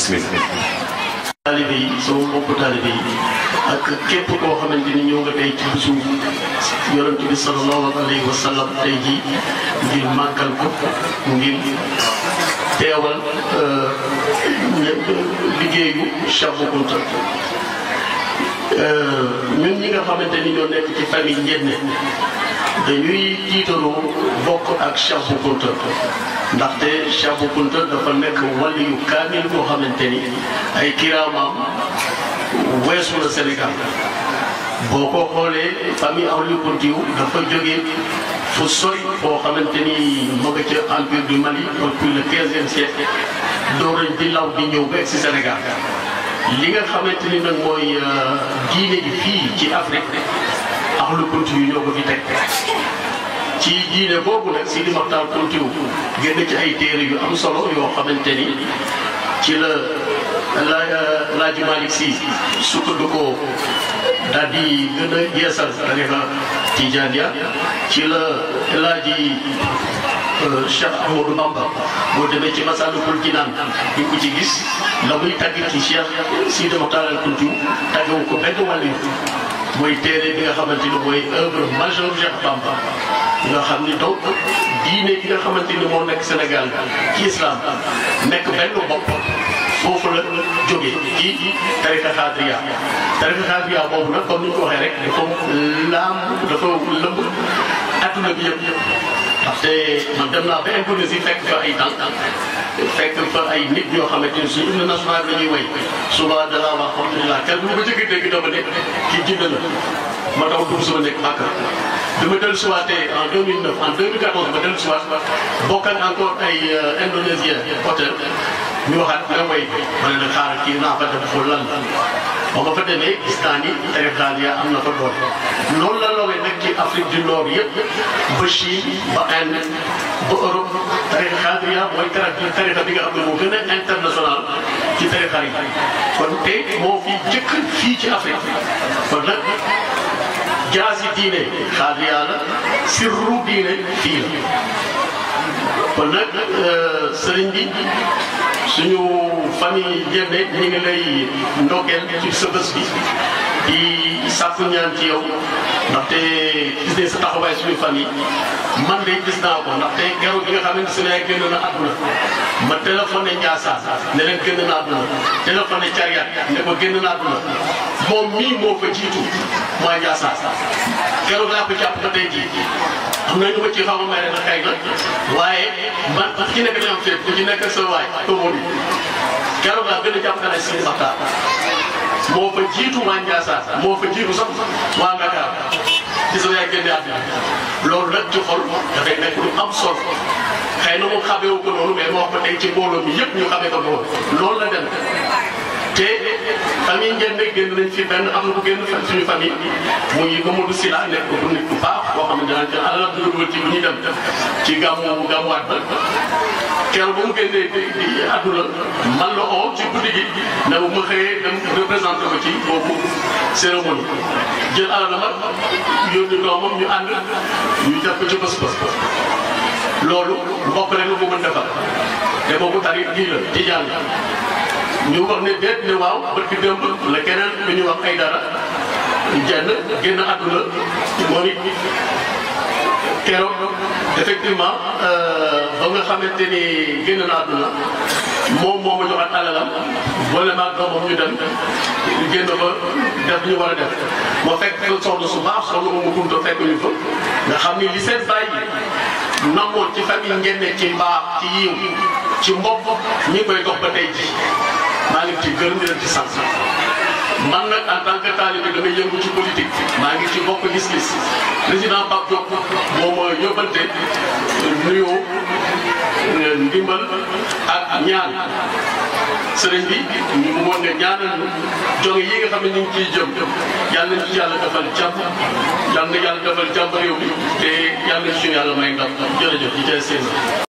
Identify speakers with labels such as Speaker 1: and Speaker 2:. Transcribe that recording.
Speaker 1: bismillah.
Speaker 2: taalibe yi sama mbokku taalibe yi ak képp koo xamante ni ñëw nga tey ci bisu yonent bi sallallahu alayhi wa sallam tey jii ngir màggal ko ngir teewal liggéeyu Cheikh Bou Kounta ñun ñi nga xamante ni ñoo nekk ci famille Ndiéné dañuy tiitaroo bokk ak Cheikh Bou Kounta ndaxte Cheikh Bou Kounta dafa nekk waliyu kaamil boo xamante ni ay kiraamaam weesu na Sénégal boo ko xoolee famille Ahmadou Kountiou dafa jógee fu sori boo xamante ni mu nga ca empire du Mali depuis le 15e siècle doorañ di law di ñëw ba si Sénégal li nga xamante ni nag mooy diine ji fii ci Afrique Ahmadou Kountiou ñoo ko fi teg ci diine boobu nag Sidi Mokhtar Kountiou génn ci ay téere yu am solo yoo xamante ni ci la Laaji Malick Sy sukkandikoo daal di gën a yeesal tarixa Tijaaniya ci la Laaji Cheikh Ahmadou Bamba boo demee ci Masaalikul Jinaan di ko ci gis la muy tagg ci Cheikh Sidi Mokhtar Kountiou taggewu ko benn wàll yu mooy téere bi nga xamante ni mooy œuvre majeure Cheikh Bamba nga xam ni donc diine gi nga xamante ni moo nekk Sénégal ci islam nekk benn bopp foofu la jógee ci tariqa xaadiriya boobu nag comme ni ñu ko waxee rek dafa lëmb adduna bi yëpp ndaxte man dem naa ba Indonésie fekk fa ay tànk fekk fa ay nit ñoo xamante ni suñu hymne national la ñuy way suba dala wax alhamdulilah kenn bu ma jëkk dégg dama ne kii jinne la ma taw dugg sama nekk Makka bi ma dellu siwaatee en 2009 en 2014 ma dellu siwaat bokk ak encore ay indonésien hôtel ñu waxaat nga way ma ne nag xaaral kii naa fa def foofu lan ba ma fa demee gis naa ni tariqa am na fa doon loolu la lawee nag ci Afrique du Nord yëpp ba Chine ba Inde ba Europe tariqa xaadiriya mooy tariqa bi nga xam ne moo gën a international ci tariqa yi kon tey moo fi jëkk fii ci Afrique kon nag jaasi diine xaadiriya la sirru diine fii la kon nag sëriñ bi suñu famille Ndiéné ñu ngi lay ndokkeel ci sa bés bi di sàkku ñaan ci yow ndaxte gis nañ sa taxawaay suñu famille man de gis naa ko ndaxte keroog bi nga xamante ne Sénégal génn na àdduna ma téléphoné Ndiassane ne leen génn na àdduna téléphoné Cariat ne ko génn na àdduna moom mii moo fa jiitu mooy Ndiassane keroog laa ko jàpp ba tey jii am na ñu ma ci xaw a may rek xëy na waaye man ku ci nekk dañu am fépp ku ci nekk sa waay tomo bi keroog laa gën a jàpp ne Sidi Mokhtar moo fa jiitu waa Ndiassane moo fa jiitu sax waa Dakar ci sa yaay génne àdduna loolu nag ci xol dafay nekk lu am solo xëy na moom xameewu ko noonu mais moo wax ko tey ci mbooloo mi yëpp ñu xamee ko noonu loolu la dem te famille Ndiéné génn nañ fi benn am na bu génn suñu famille muy Mamadou Sylla nekk ko nit ku baax boo xam ne danañ ci alalam dina dugal ci bu ñuy dem ci gàmmuwaat ba keroog ba mu génnee di àdduna man la oo ci guddi gi ne ma xëyee dem représenté ko ci boobu cérémonie jël alal ma yónni doomam ñu ànd ñu def ko ci bés loolu mbokk rek la ko mën defal te boobu tarif lii la tijaan ñu wax ne déet ne waaw barki démb la keneen lu ñu wax ay dara jenn génn àdduna moom it keroog effectivement ba nga xamante ni génn na àdduna moom moo ma joxaat alalam boole maag doomam ñu dem génn ba def ñu war a def ma fekk soxna su baax soxna mu Kounta fekk ñu fa nga xam ni li seen bàyyi namoon ci famille Ndiéné ci mbaax ci yiw ci mbokk ñi koy dox ba tey ji maa ngi ci gërëm di leen ci sant man nag en tant que talibé damay yëngu ci politique maa ngi ci bokk gis-gis président Pape Diop moo ma yóbbante nuyoo ndimbal ak ñaan sëriñ bi ñu mën nga ñaanal jonge yi nga xam ne ñu ngi ciy jëm yàlla nañu ci yàlla defal jàmm yàlla na yàlla defal jàmm réew mi te yàlla nañu ci yàlla may ndam jërëjëf ci seen